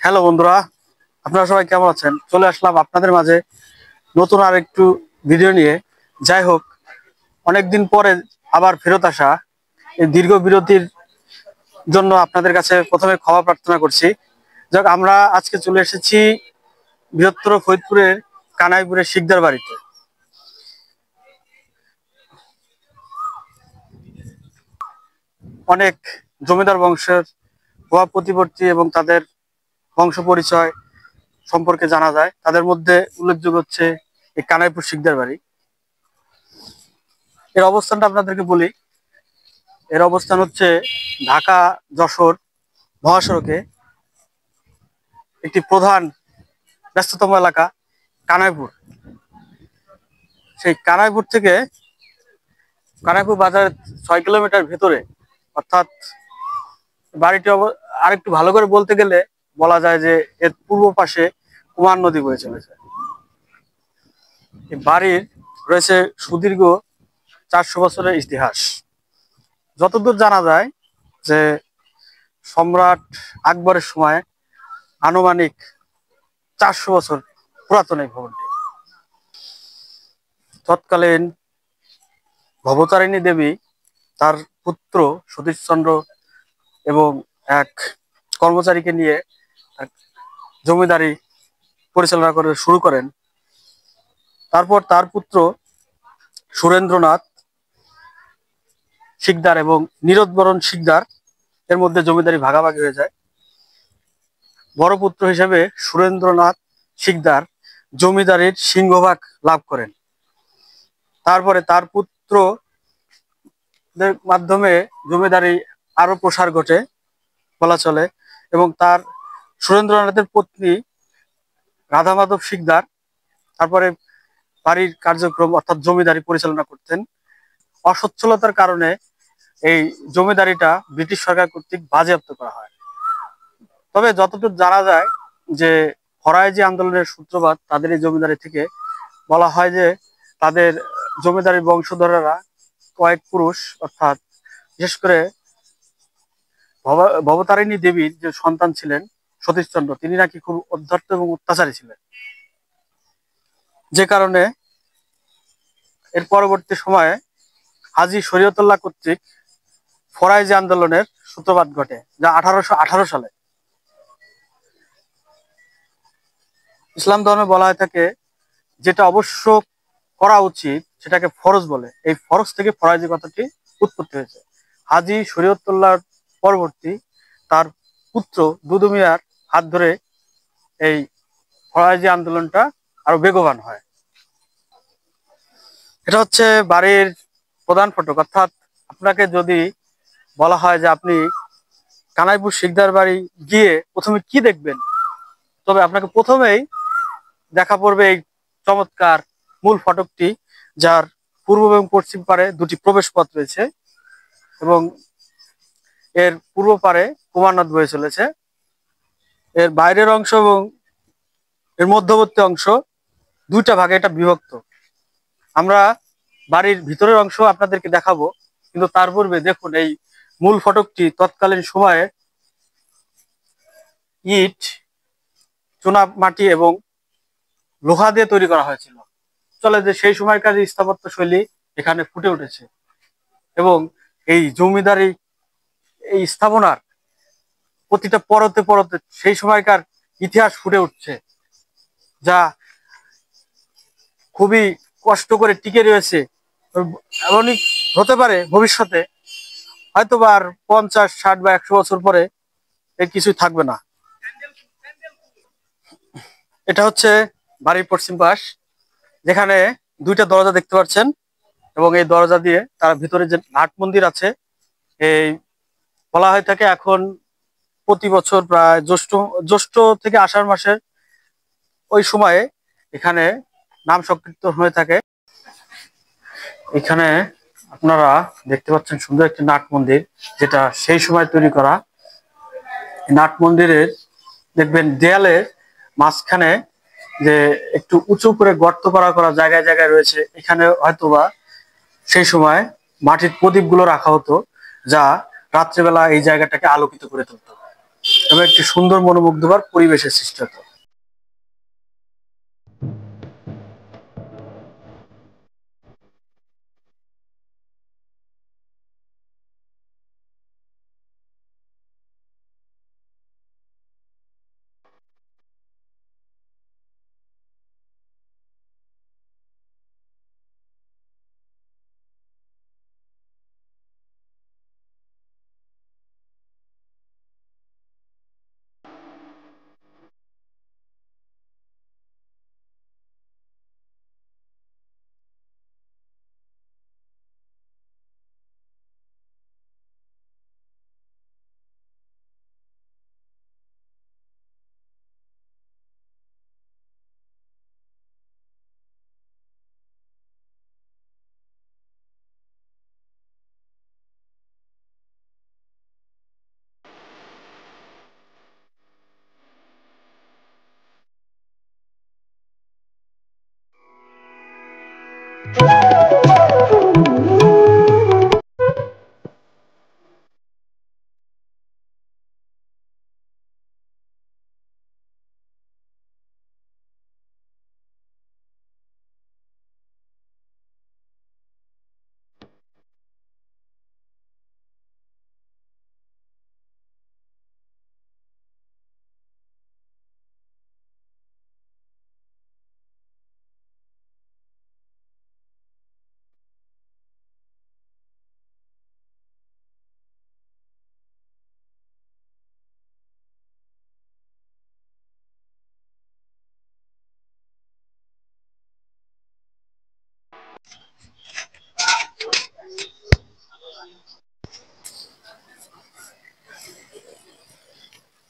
Hello বন্ধুরা, আপনারা সবাই কেমন আছেন? চলে আসলাম আপনাদের মাঝে নতুন আর একটু ভিডিও নিয়ে। যাই হোক, অনেকদিন পরে আবার ফেরত আসা এই দীর্ঘ বিরতির জন্য আপনাদের কাছে প্রথমে ক্ষমা প্রার্থনা করছি। যাক, আমরা আজকে চলে এসেছি বৃহত্তর ফরিদপুরের কানাইপুরের শিকদার বাড়িতে। অনেক জমিদার বংশের প্রভাব প্রতিপত্তি এবং তাদের বংশ পরিচয় সম্পর্কে জানা যায়। তাদের মধ্যে উল্লেখযোগ্য হচ্ছে এই কানাইপুর শিকদার বাড়ি। এর অবস্থানটা আপনাদেরকে বলি। এর অবস্থান হচ্ছে ঢাকা যশোর মহাসড়কে একটি প্রধান ব্যস্ততম এলাকা কানাইপুর। সেই কানাইপুর থেকে কানাইপুর বাজারের 6 কিলোমিটার ভেতরে, অর্থাৎ বাড়িটি আরেকটু ভালো করে বলতে গেলে বলা যায় যে এর পূর্ব পাশে কুমার নদী বয়ে চলেছে। এই বাড়ির রয়েছে সুদীর্ঘ 400 বছরের ইতিহাস। যতদূর জানা যায় যে সম্রাট আকবরের সময় আনুমানিক 400 বছর পুরাতন এই ভবনটি। তৎকালীন ভবতারিণী দেবী তার পুত্র সতীশচন্দ্র এবং এক কর্মচারীকে নিয়ে এক জমিদারি পরিচালনা করে শুরু করেন। তারপর তার পুত্র সুরেন্দ্রনাথ শিকদার এবং নীরদবরণ শিকদার এর মধ্যে জমিদারি ভাগাভাগি হয়ে যায়। বড় পুত্র হিসেবে সুরেন্দ্রনাথ শিকদার জমিদারির সিংহভাগ লাভ করেন। তারপরে তার পুত্রদের মাধ্যমে জমিদারি আরো প্রসার ঘটে বলা চলে। এবং তার সুরেন্দ্রনাথের পত্নী রাধা মাধব শিকদার তারপরে বাড়ির কার্যক্রম অর্থাৎ জমিদারি পরিচালনা করতেন। অসচ্ছলতার কারণে এই জমিদারিটা ব্রিটিশ সরকার কর্তৃক বাজেয়াপ্ত করা হয়। তবে যতটুকু জানা যায় যে ফরায়েজি আন্দোলনের সূত্রপাত তাদের এই জমিদারি থেকে। বলা হয় যে তাদের জমিদারির বংশধরেরা কয়েক পুরুষ, অর্থাৎ বিশেষ করে ভবতারিণী দেবীর যে সন্তান ছিলেন সতীশচন্দ্র, তিনি নাকি খুব অধ্যর্থ এবং অত্যাচারী ছিলেন, যে কারণে এর পরবর্তী সময়ে হাজী শরীয়তুল্লাহ কর্তৃক ফরাইজি আন্দোলনের সূত্রপাত ঘটে, যা 1818 সালে। ইসলাম ধর্মে বলা হয়ে থাকে যেটা অবশ্য করা উচিত সেটাকে ফরজ বলে। এই ফরজ থেকে ফরাইজি কথাটি উৎপত্তি হয়েছে। হাজী শরীয়তুল্লাহ পরবর্তী তার পুত্র দুদু মিয়ার হাত ধরে এই ফরাইজি আন্দোলনটা আরো বেগবান হয়। এটা হচ্ছে বাড়ির প্রধান ফটক। অর্থাৎ আপনাকে যদি বলা হয় যে আপনি কানাইপুর শিকদার বাড়ি গিয়ে প্রথমে কি দেখবেন, তবে আপনাকে প্রথমেই দেখা পড়বে এই চমৎকার মূল ফটকটি, যার পূর্ব এবং পশ্চিম পারে দুটি প্রবেশ পথ রয়েছে এবং এর পূর্ব পারে কুমার নদ বয়ে চলেছে। এর বাইরের অংশ এবং এর মধ্যবর্তী অংশ দুইটা ভাগে এটা বিভক্ত। আমরা বাড়ির ভিতরের অংশ আপনাদেরকে দেখাবো, কিন্তু তার পূর্বে দেখুন এই মূল ফটকটি তৎকালীন সময়ে ইট, চুনা মাটি এবং লোহা দিয়ে তৈরি করা হয়েছিল। চলে যে সেই সময়কার স্থাপত্য শৈলী এখানে ফুটে উঠেছে এবং এই জমিদারি এই স্থাপনার প্রতিটা পরতে পরতে সেই সময়কার ইতিহাস ফুটে উঠছে, যা খুবই কষ্ট করে টিকে রয়েছে। এমনই হতে পারে ভবিষ্যতে হয়তো বা আর 50, 60 বা 100 বছর পরে এর কিছুই থাকবে না। এটা হচ্ছে বাড়ির পশ্চিম পাশ, যেখানে দুইটা দরজা দেখতে পাচ্ছেন এবং এই দরজা দিয়ে তার ভিতরে যে নাট মন্দির আছে। এই বলা হয়ে থাকে এখন প্রতি বছর প্রায় জ্যৈষ্ঠ জ্যৈষ্ঠ থেকে আষাঢ় মাসের ওই সময়ে এখানে নাম সংকীর্তন হয়ে থাকে। এখানে আপনারা দেখতে পাচ্ছেন সুন্দর একটি নাট মন্দির, যেটা সেই সময় তৈরি করা। নাট মন্দিরের দেখবেন দেয়ালে মাঝখানে যে একটু উঁচু করে গর্ত করা করা জায়গায় জায়গায় রয়েছে। এখানে হয়তোবা সেই সময় মাটির প্রদীপ গুলো রাখা হতো, যা রাত্রেবেলা এই জায়গাটাকে আলোকিত করে তুলতো। এবং একটি সুন্দর মনোমুগ্ধকর পরিবেশের সৃষ্টি হতো।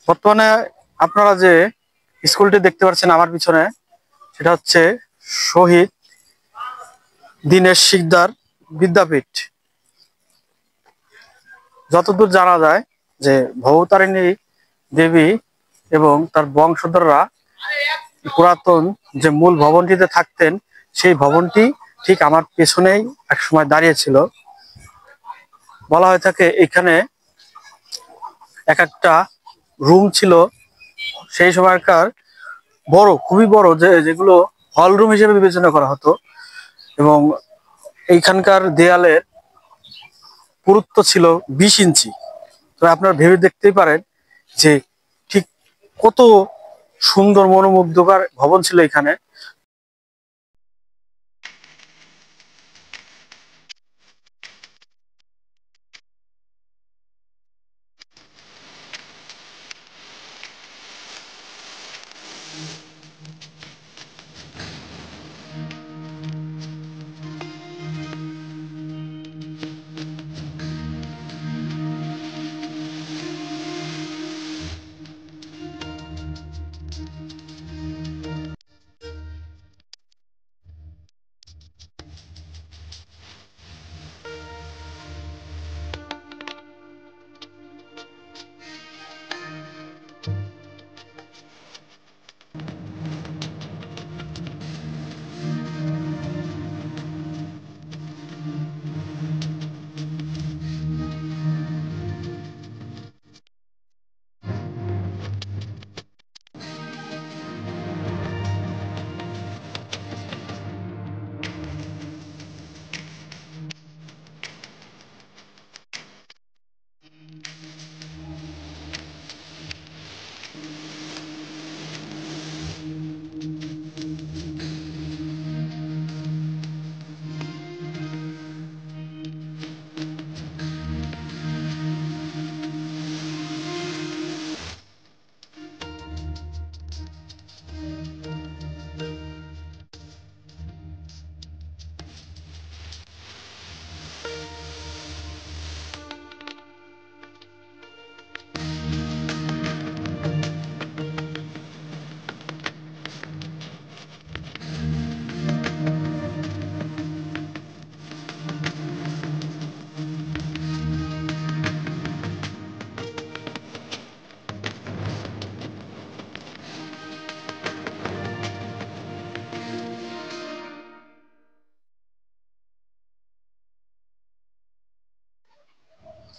বর্তমানে আপনারা যে স্কুলটি দেখতে পাচ্ছেন আমার পিছনে, সেটা হচ্ছে শহীদ দীনেশ শিকদার বিদ্যাপীঠ। যতদূর জানা যায় যে ভবতারিণী দেবী এবং তার বংশধররা পুরাতন যে মূল ভবনটিতে থাকতেন, সেই ভবনটি ঠিক আমার পেছনেই একসময় দাঁড়িয়েছিল। বলা হয়ে থাকে এখানে এক একটা রুম ছিল সেই সময়কার বড়, খুবই বড়, যেগুলো হল রুম হিসেবে বিবেচনা করা হতো। এবং এইখানকার দেয়ালের পুরুত্ব ছিল 20 ইঞ্চি। তো আপনারা ভেবে দেখতেই পারেন যে ঠিক কত সুন্দর মনোমুগ্ধকর ভবন ছিল এখানে।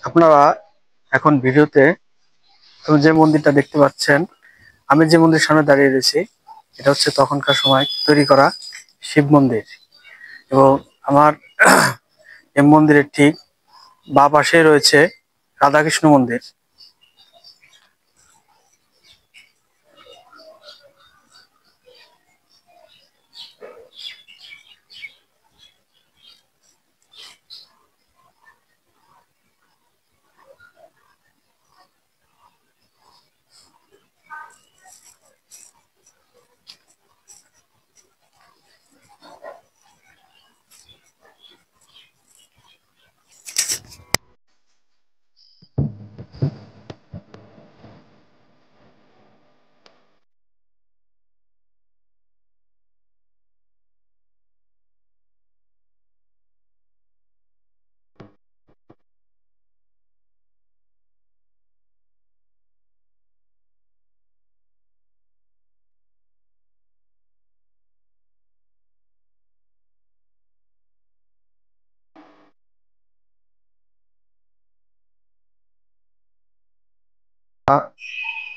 আপনারা এখন ভিডিওতে তো যে মন্দিরটা দেখতে পাচ্ছেন, আমি যে মন্দিরের সামনে দাঁড়িয়ে রয়েছি, এটা হচ্ছে তখনকার সময় তৈরি করা শিব মন্দির। এবং আমার এই মন্দিরের ঠিক বাঁ পাশে রয়েছে রাধাকৃষ্ণ মন্দির।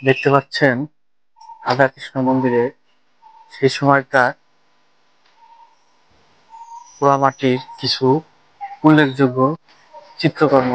দেখতে পাচ্ছেন রাধাকৃষ্ণ মন্দিরে সেই সময়কার পোড়ামাটির কিছু উল্লেখযোগ্য চিত্রকর্ম।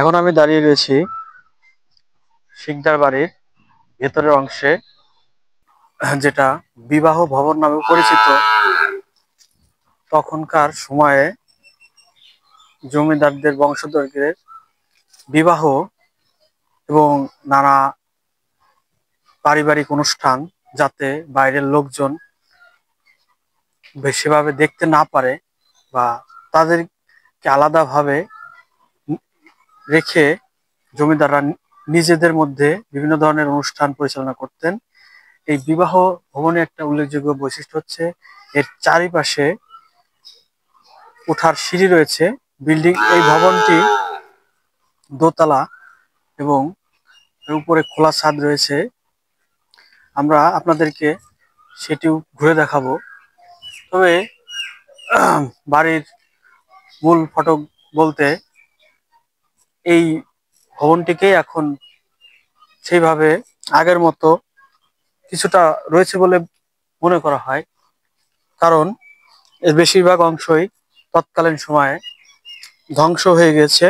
এখন আমি দাঁড়িয়ে রয়েছি শিকদার বাড়ির ভেতরের অংশে, যেটা বিবাহ ভবন নামে পরিচিত। তখনকার সময়ে জমিদারদের বংশধরদের বিবাহ এবং নানা পারিবারিক অনুষ্ঠান যাতে বাইরের লোকজন সেভাবে দেখতে না পারে, বা তাদেরকে আলাদাভাবে রেখে জমিদাররা নিজেদের মধ্যে বিভিন্ন ধরনের অনুষ্ঠান পরিচালনা করতেন। এই বিবাহ ভবনের একটা উল্লেখযোগ্য বৈশিষ্ট্য হচ্ছে এর চারিপাশে ওঠার সিঁড়ি রয়েছে। এই ভবনটি দোতলা এবং এর উপরে খোলা ছাদ রয়েছে। আমরা আপনাদেরকে সেটিও ঘুরে দেখাবো। তবে বাড়ির মূল ফটক বলতে এই ভবনটিকে এখন সেইভাবে আগের মতো কিছুটা রয়েছে বলে মনে করা হয়, কারণ এর বেশিরভাগ অংশই তৎকালীন সময়ে ধ্বংস হয়ে গেছে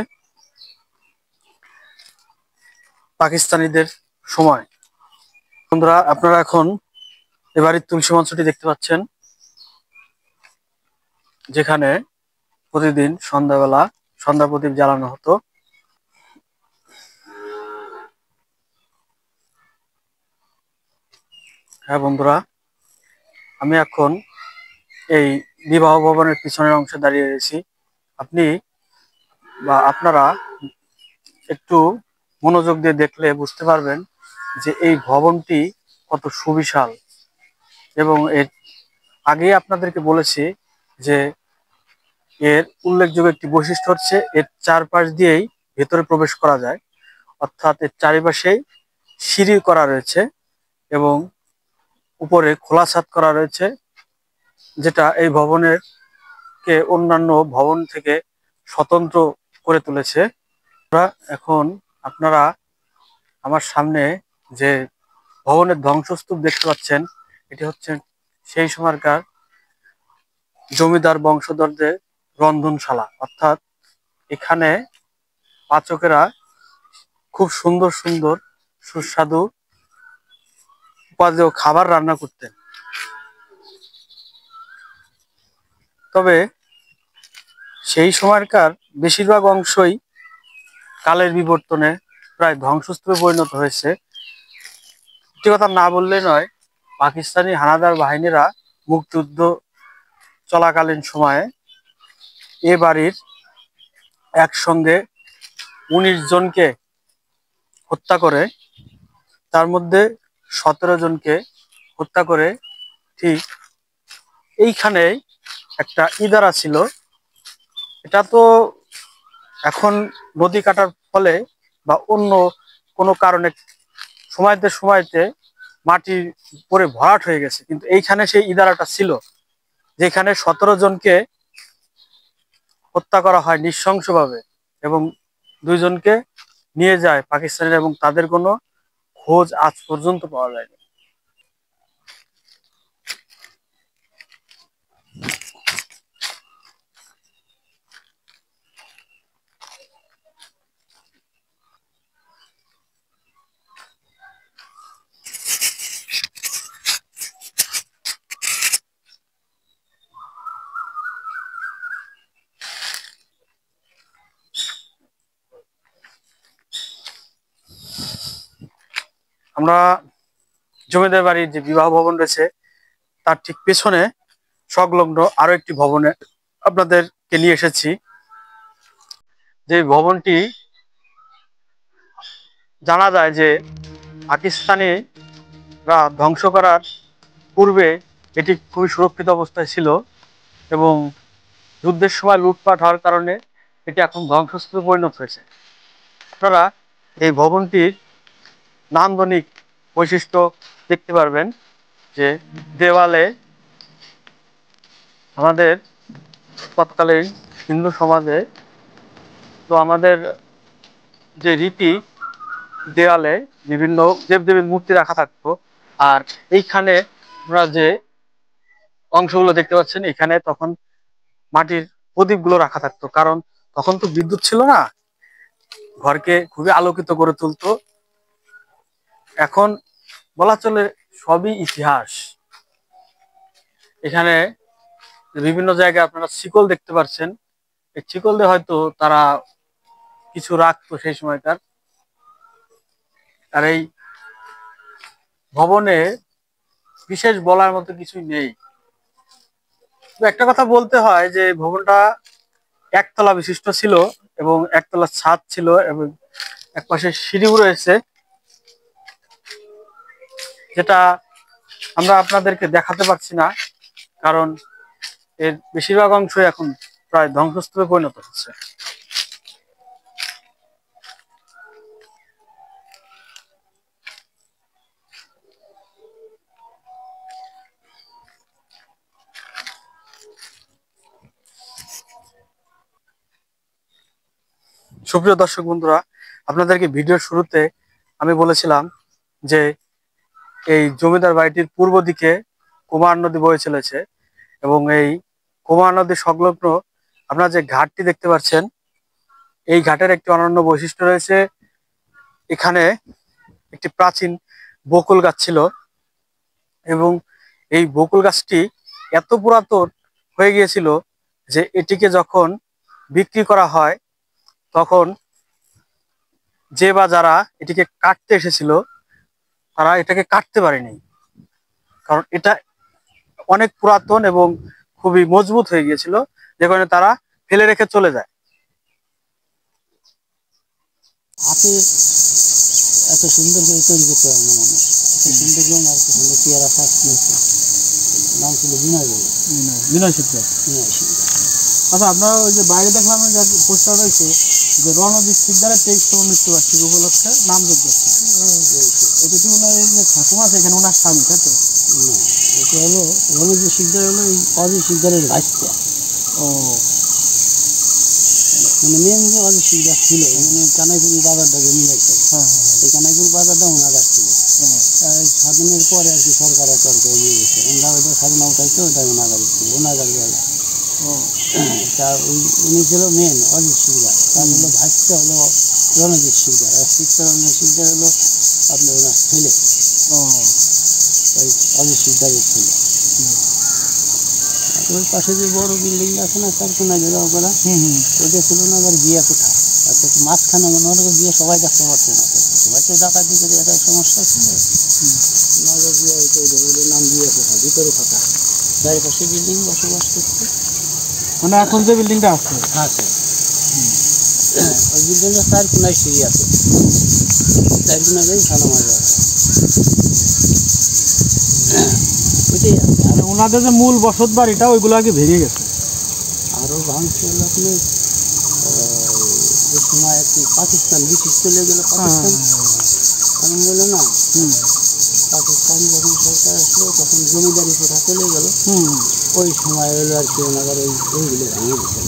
পাকিস্তানিদের সময়। বন্ধুরা, আপনারা এখন এ বাড়ির তুলসী মঞ্চটি দেখতে পাচ্ছেন, যেখানে প্রতিদিন সন্ধ্যাবেলা সন্ধ্যা প্রদীপ জ্বালানো হতো। হ্যাঁ বন্ধুরা, আমি এখন এই বিবাহ ভবনের পিছনের অংশে দাঁড়িয়ে রয়েছি। আপনি বা আপনারা একটু মনোযোগ দিয়ে দেখলে বুঝতে পারবেন যে এই ভবনটি কত সুবিশাল। এবং এর আগে আপনাদেরকে বলেছি যে এর উল্লেখযোগ্য একটি বৈশিষ্ট্য হচ্ছে এর চারপাশ দিয়েই ভেতরে প্রবেশ করা যায়, অর্থাৎ এর চারিপাশেই সিঁড়ি করা রয়েছে এবং উপরে খোলা ছাদ করা রয়েছে, যেটা এই ভবনের কে অন্যান্য ভবন থেকে স্বতন্ত্র করে তুলেছে। এখন আপনারা আমার সামনে যে ভবনের ধ্বংসস্তূপ দেখতে পাচ্ছেন, এটি হচ্ছে সেই সময়কার জমিদার বংশধরদের রন্ধনশালা, অর্থাৎ এখানে পাচকেরা খুব সুন্দর সুন্দর সুস্বাদু উপাদেয় খাবার রান্না করতেন। তবে সেই সময়কার বেশিরভাগ অংশই কালের বিবর্তনে প্রায় ধ্বংসস্তূপে পরিণত হয়েছে। একটি কথা না বললে নয়, পাকিস্তানি হানাদার বাহিনীরা মুক্তিযুদ্ধ চলাকালীন সময়ে এ বাড়ির একসঙ্গে ১৯ জনকে হত্যা করে, তার মধ্যে ১৭ জনকে হত্যা করে ঠিক এইখানেই একটা ইদারা ছিল। এটা তো এখন নদী কাটার ফলে বা অন্য কোনো কারণে সময়তে সময়তে মাটির পরে ভরাট হয়ে গেছে, কিন্তু এইখানে সেই ইদারাটা ছিল, যেখানে ১৭ জনকে হত্যা করা হয় নৃশংসভাবে এবং ২ জনকে নিয়ে যায় পাকিস্তানিরা এবং তাদের কোনো খোঁজ আজ পর্যন্ত পাওয়া যায়নি। আমরা জমিদার বাড়ির যে বিবাহ ভবন রয়েছে তার ঠিক পেছনে সংলগ্ন আরো একটি ভবনে আপনাদেরকে নিয়ে এসেছি। যে ভবনটি জানা যায় যে পাকিস্তানিরা ধ্বংস করার পূর্বে এটি খুবই সুরক্ষিত অবস্থায় ছিল এবং যুদ্ধের সময় লুটপাট হওয়ার কারণে এটি এখন ধ্বংসস্তূপে পরিণত হয়েছে। আপনারা এই ভবনটির নান্দনিক বৈশিষ্ট্য দেখতে পারবেন যে দেওয়ালে আমাদের তৎকালীন হিন্দু সমাজে তো আমাদের যে রীতি, দেওয়ালে বিভিন্ন দেবদেবীর মূর্তি রাখা থাকতো। আর এইখানে আমরা যে অংশগুলো দেখতে পাচ্ছেন, এখানে তখন মাটির প্রদীপগুলো রাখা থাকতো, কারণ তখন তো বিদ্যুৎ ছিল না, ঘরকে খুবই আলোকিত করে তুলতো। এখন বলা চলে সবই ইতিহাস। এখানে বিভিন্ন জায়গায় আপনারা শিকল দেখতে পাচ্ছেন, এই শিকল দিয়ে হয়তো তারা কিছু রাখতো সেই সময়কার। আর এই ভবনে বিশেষ বলার মতো কিছুই নেই। একটা কথা বলতে হয় যে ভবনটা একতলা বিশিষ্ট ছিল এবং একতলা ছাদ ছিল এবং একপাশে সিঁড়িও রয়েছে, যেটা আমরা আপনাদেরকে দেখাতে পারছি না, কারণ এর বেশিরভাগ অংশই এখন প্রায় ধ্বংসস্তূপে পরিণত হচ্ছে। সুপ্রিয় দর্শক বন্ধুরা, আপনাদেরকে ভিডিওর শুরুতে আমি বলেছিলাম যে এই জমিদার বাড়িটির পূর্ব দিকে কুমার নদী বয়ে চলেছে এবং এই কুমার নদী সংলগ্ন আপনারা যে ঘাটটি দেখতে পাচ্ছেন, এই ঘাটের একটি অনন্য বৈশিষ্ট্য রয়েছে। এখানে একটি প্রাচীন বকুল গাছ ছিল এবং এই বকুল গাছটি এত পুরাতন হয়ে গিয়েছিল যে এটিকে যখন বিক্রি করা হয়, তখন যে বা যারা এটিকে কাটতে এসেছিল তারা এটাকে কাটতে পারেনি, কারণ এটা অনেক পুরাতন এবং খুবই মজবুত হয়ে গিয়েছিল, যে কারণে তারা ফেলে রেখে চলে যায়। হাতে এত সুন্দর করে তৈরি করতে পারে না মানুষ, এত সুন্দর রং আর এত সুন্দর চেয়ারা ফাঁস নিয়েছে। নাম ছিল বিনয় বাবু, বিনয় শিকদার। বিনয় শিকদার। আচ্ছা, আপনার ওই যে বাইরে দেখলাম যে পোস্টার রয়েছে যে রণজিৎ শিকদারের 23তম মৃত্যুবার্ষিকী উপলক্ষে নামযোগ্য হচ্ছে, এটা কি ওনার এই যে ঠাকুমা আছে এখানে ওনার স্বামী, তাই তো? না, এটা হলো রণজিৎ শিকদার হলো এই অজিত শিকদারের ভাইস্তা। ও, মানে মেন যে অজিত শিকদার ছিল মানে কানাইপুরি বাজারটা জমি রাখছে, এই কানাইপুরি বাজারটা ওনার ছিল। স্বাধীনের পরে আর কি সরকার নিয়ে গেছে, ওনারা ওইটা স্বাধীন উঠাইছে, ওইটা ওনাগারি ছিল, ওনাগারি বেলা। তা উনি ছিল মেন অজিত শিকদার, তার হলো ভাইস্তা হলো রণজিৎ শিকদার, আর রণজিৎ শিকদার হলো আপনার ওনার ছেলে, ওই অজিত শিকদারের ছেলে। ওই পাশে যে বড় বিল্ডিং আছে না, তার কোনায় ঘেরাও করা, ওইটা ছিল ওনার বিয়ে কোঠা। অর্থাৎ মাঝখানে ওনার বিয়ে সবাই দেখতে পারছে না, সবাই তো ডাকাতি করে একটা সমস্যা ছিল। ওনার বিয়ে হইতো, ওদের নাম বিয়ে কোঠা, ভিতরে ফাঁকা, চারিপাশে বিল্ডিং বসবাস করছে। মানে এখন যে বিল্ডিংটা আছে, আছে ওই বিল্ডিংটা চার কোনায় সিঁড়ি আছে, চার কোনায় যাই খানা মারা আছে, ওইটাই আছে। আর ওনাদের যে মূল বসত বাড়িটা ওইগুলো আগে ভেঙে গেছে। আরও ভাঙছে হলো আপনি যে সময় আর কি পাকিস্তান ব্রিটিশ চলে গেল, পাকিস্তান আমি বললো না, পাকিস্তান যখন সরকার আসলো তখন জমিদারি কোঠা চলে গেল, ওই সময় হলো আর কি ওনাদের ওইগুলো ভেঙে দিচ্ছে।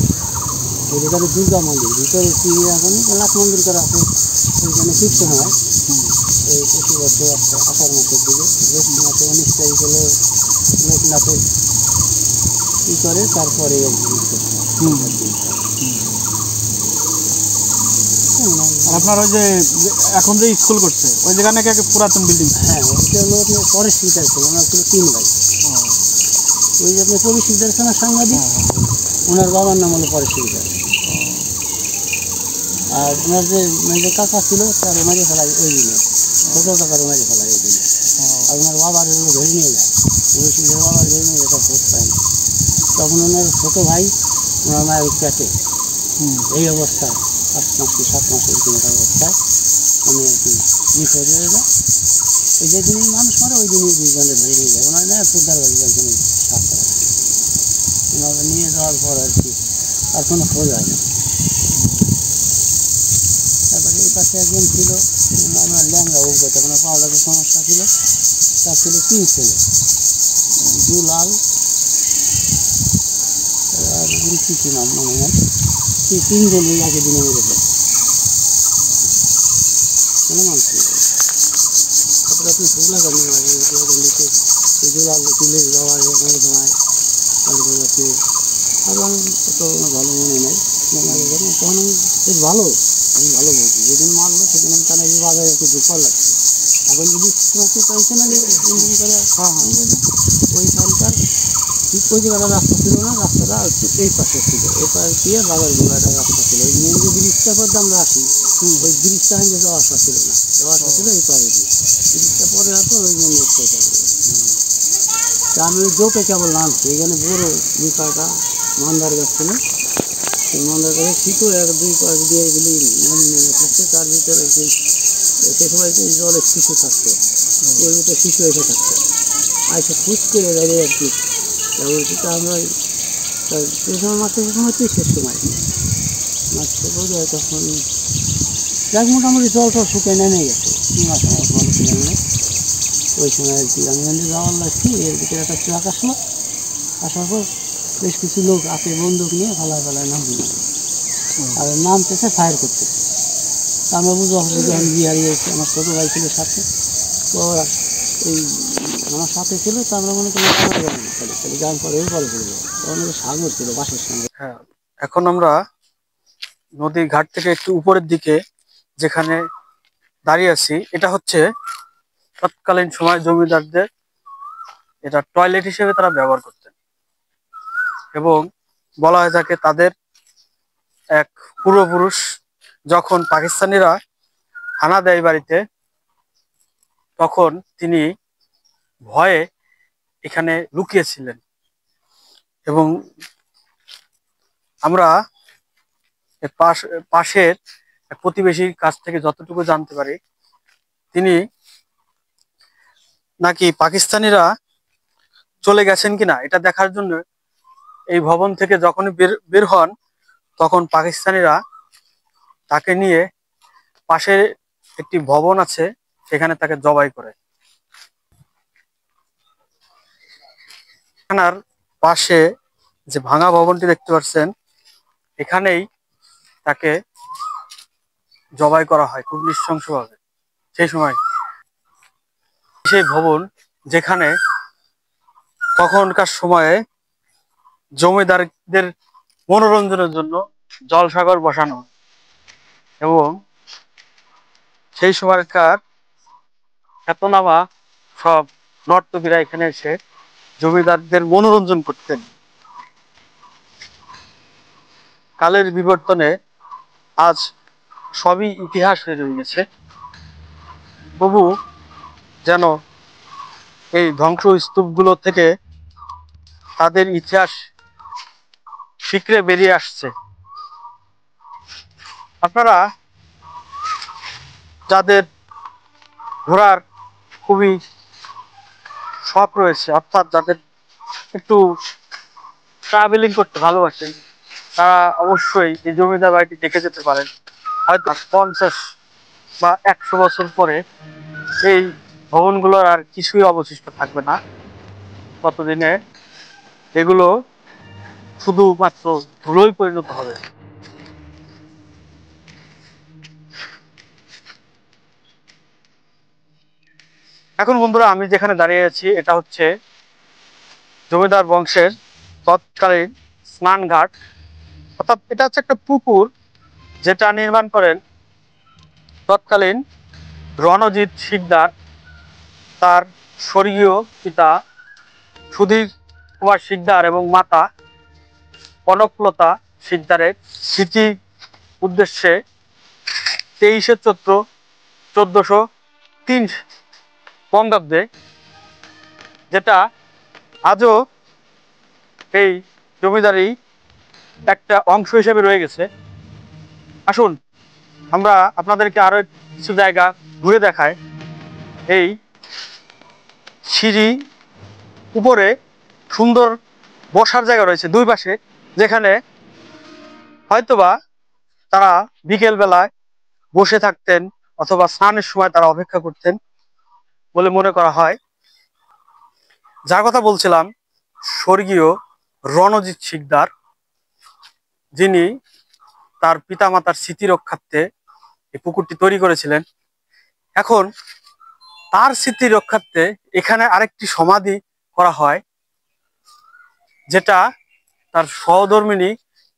ওই যেখানে দুর্গা মন্দির ভিতরে চিড়ি এখন লাখ মন্দির করা আছে, ওইখানে ঠিক সময় এই প্রতি বছর আসছে আষাঢ় মাসের দিকে, জ্যৈষ্ঠ মাসে 19 তারিখ হলো লোকনাথের কী করে, তারপরে আর কি আপনার ওই যে এখন যে স্কুল করছে ওই জায়গা নাকি একটা পুরাতন বিল্ডিং। হ্যাঁ, ওইটা হলো আপনার পরেশ শিকদার ছিল, ওনার ছিল 3 ভাই। ওই যে আপনার পরেশ শিকদার আছে না সাংবাদিক, ওনার বাবার নাম হলো পরেশ শিকদার। আর ওনার যে কাকা ছিল তার মাঝে ফেলায় ওই দিনে, ছোট কাকার মাঝে ফেলায় ওই দিনে। আর ওনার বাবার হলো ধরে নিয়ে যায়, পরেশ শিকদার বাবার ধরে নিয়ে যেটা খোঁজ পায় না, তখন ওনার ছোট ভাই ওনার মায়ের পেটে এই অবস্থায় 5 মাস কি 7 মাসের কিনার অবস্থায় উনি আর কি নিখোঁজ হয়ে যায়। ওই যেদিনই মানুষ মারে ওই দিনই 2 জনের ধরে নিয়ে যায়, ওনার নেয় ফুদ্দার বাড়ি একজনের সাথে ওনারা নিয়ে যাওয়ার পর আর কি আর কোনো খোঁজ হয় না। তারপরে এই পাশে একজন ছিল আমার ল্যাংড়া অভিজ্ঞতা, কোনো পাওয়া যাবে সমস্যা ছিল, তার ছিল 3 ছেলে, দুলাল আর কিছু নাম মনে হয়, 3 জনই একই দিনে মেরে ফেলে মানুষ। তারপরে আপনি ফুগলা গান্ধী মারে, ফুগলা গান্ধীতে দুলাল তুলে যাওয়া মনে হয়, তারপরে আপনি আরও আমি অত ভালো মনে নেই, তখন আমি বেশ ভালো, আমি ভালো বলছি, যেদিন মারলো সেদিন আমি কানে বাজারে একটু ঢুকবার লাগছে। এখন যদি পাইছে না ওই সালটার ঠিক ওই জায়গাটা রাস্তা ছিল না, রাস্তাটা এই পাশে ছিল, এই পাশ দিয়ে বাজার গুলো একটা রাস্তা ছিল, ওই মেন যে ব্রিজটা পর আমরা আসি ওই ব্রিজটা যে যাওয়া আসা ছিল না, যাওয়া আসা ছিল এই পাশে দিয়ে, ব্রিজটা পরে আসো ওই মেন রোডটা পারবে। তা আমি ওই জোপে কেবল নামছি, এখানে বড় নিকাটা মান্দার গাছ ছিল, সেই মান্দার গাছে শীতও 1-2 পাশ দিয়ে এগুলি নেমে থাকছে, তার ভিতরে সে সময় জলের শিশু থাকতো, ওই ভিতরে শিশু এসে থাকতো, আইসে ফুস করে দাঁড়িয়ে আর কি বলছি। তা আমরা সেই সময় মাছের সময় তুই শেষ সময় মাছটা বোঝা হয় তখন যাক মোটামুটি জল টল শুকিয়ে নেমে গেছে, 2 মাস আমার জল শুকিয়ে নেমে ওই সময় আর কি আমি যদি যাওয়ার লাগছি, এর ভিতরে একটা ট্রাক আসলো, আসার পর বেশ কিছু লোক হাতে বন্দুক নিয়ে ফেলায় নামবে, আর নামতেছে ফায়ার করতেছে। তা আমরা বুঝতে পারছি যে আমি বিহারি আছি, আমার ছোটো ভাই ছিল সাথে, তো ওরা এই আমার সাথে ছিল, তো আমরা মনে করি খালি গান পরে পরে চলে তখন সাগর ছিল বাসের সঙ্গে। হ্যাঁ, এখন আমরা নদীর ঘাট থেকে একটু উপরের দিকে যেখানে দাঁড়িয়ে আছি, এটা হচ্ছে তৎকালীন সময় জমিদারদের এটা টয়লেট হিসেবে তারা ব্যবহার করতেন, এবং বলা হয়ে থাকে তাদের এক পূর্বপুরুষ যখন পাকিস্তানিরা হানা দেয় বাড়িতে, তখন তিনি ভয়ে এখানে লুকিয়েছিলেন। এবং আমরা পাশের এক প্রতিবেশীর কাছ থেকে যতটুকু জানতে পারি, তিনি নাকি পাকিস্তানিরা চলে গেছেন কিনা এটা দেখার জন্য এই ভবন থেকে যখনই বের বের হন, তখন পাকিস্তানিরা তাকে নিয়ে পাশে একটি ভবন আছে, সেখানে তাকে জবাই করে। থানার পাশে যে ভাঙা ভবনটি দেখতে পাচ্ছেন, এখানেই তাকে জবাই করা হয় খুব নৃশংসভাবে সেই সময়। সেই ভবন যেখানে তখনকার সময়ে জমিদারদের মনোরঞ্জনের জন্য জলসাগর বসানো, এবং সেই সময়কার খ্যাতনামা সব নর্তকীরা এখানে এসে জমিদারদের মনোরঞ্জন করতেন। কালের বিবর্তনে আজ সবই ইতিহাস হয়ে রয়ে গেছে, তবু যেন এই ধ্বংস স্তূপগুলো থেকে তাদের ইতিহাস শিকড়ে বেরিয়ে আসছে। আপনারা যাদের ঘোরার খুবই শখ রয়েছে, অর্থাৎ যাদের একটু ট্রাভেলিং করতে ভালোবাসেন, তারা অবশ্যই এই জমিদার বাড়িটি দেখে যেতে পারেন। হয়তো 50 বা 100 বছর পরে এই ভবনগুলোর আর কিছুই অবশিষ্ট থাকবে না, ততদিনে এগুলো শুধুমাত্র ধুলোয় পরিণত হবে। এখন বন্ধুরা, আমি যেখানে দাঁড়িয়ে আছি এটা হচ্ছে জমিদার বংশের তৎকালীন স্নানঘাট, অর্থাৎ এটা হচ্ছে একটা পুকুর যেটা নির্মাণ করেন তৎকালীন রণজিৎ শিকদার, তার স্বর্গীয় পিতা সুধীর কুমার শিকদার এবং মাতা কনকলতা শিকদারের স্মৃতি উদ্দেশ্যে 23শে চৈত্র 1403 বঙ্গাব্দে, যেটা আজও এই জমিদারি একটা অংশ হিসেবে রয়ে গেছে। আসুন আমরা আপনাদেরকে আরো কিছু জায়গা ঘুরে দেখাই। এই সিঁড়ি উপরে সুন্দর বসার জায়গা রয়েছে দুই পাশে, যেখানে হয়তোবা তারা বিকেল বেলায় বসে থাকতেন অথবা স্নানের সময় তারা অপেক্ষা করতেন বলে মনে করা হয়। যার কথা বলছিলাম, স্বর্গীয় রণজিৎ শিকদার, যিনি তার পিতামাতার স্মৃতি রক্ষার্থে এই পুকুরটি তৈরি করেছিলেন। এখন তার স্মৃতি রক্ষার্থে এখানে আরেকটি সমাধি করা হয়, যেটা তার সহধর্মিণী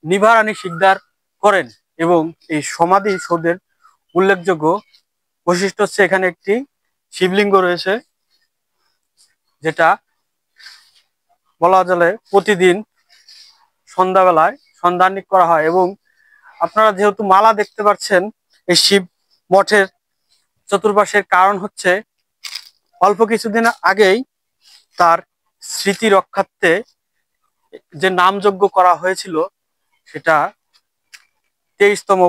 নিভারানী শিকদার করেন। এবং এই সমাধি সৌধের উল্লেখযোগ্য বৈশিষ্ট্য হচ্ছে এখানে একটি শিবলিঙ্গ রয়েছে, যেটা বলা চলে প্রতিদিন সন্ধ্যাবেলায় সন্ধ্যান্বিত করা হয়। এবং আপনারা যেহেতু মালা দেখতে পাচ্ছেন এই শিব মঠের চতুর্পাশের, কারণ হচ্ছে অল্প কিছুদিন আগেই তার স্মৃতি রক্ষার্থে যে নামযজ্ঞ করা হয়েছিল, সেটা 23তম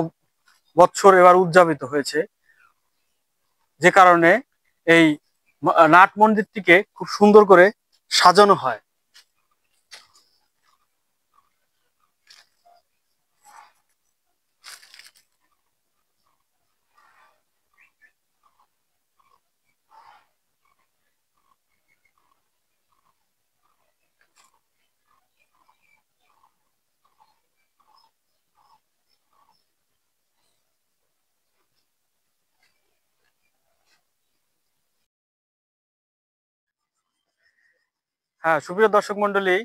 বৎসর এবার উদযাপিত হয়েছে, যে কারণে এই নাট মন্দিরটিকে খুব সুন্দর করে সাজানো হয়। হ্যাঁ, সুপ্রিয় দর্শক মন্ডলী,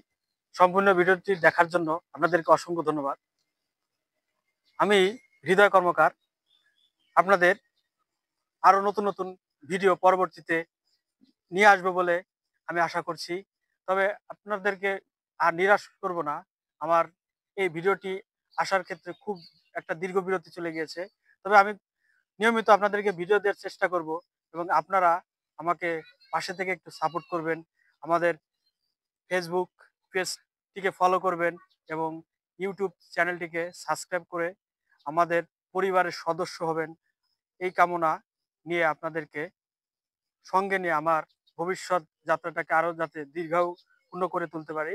সম্পূর্ণ ভিডিওটি দেখার জন্য আপনাদেরকে অসংখ্য ধন্যবাদ। আমি হৃদয় কর্মকার আপনাদের আরো নতুন নতুন ভিডিও পরবর্তীতে নিয়ে আসবো বলে আমি আশা করছি। তবে আপনাদেরকে আর নিরাশ করব না। আমার এই ভিডিওটি আসার ক্ষেত্রে খুব একটা দীর্ঘ বিরতি চলে গিয়েছে, তবে আমি নিয়মিত আপনাদেরকে ভিডিও দেওয়ার চেষ্টা করব, এবং আপনারা আমাকে পাশে থেকে একটু সাপোর্ট করবেন। আমাদের ফেসবুক পেজটিকে ফলো করবেন এবং ইউটিউব চ্যানেলটিকে সাবস্ক্রাইব করে আমাদের পরিবারের সদস্য হবেন, এই কামনা নিয়ে আপনাদেরকে সঙ্গে নিয়ে আমার ভবিষ্যৎ যাত্রাটাকে আরো যাতে দীর্ঘায়ু পূর্ণ করে তুলতে পারি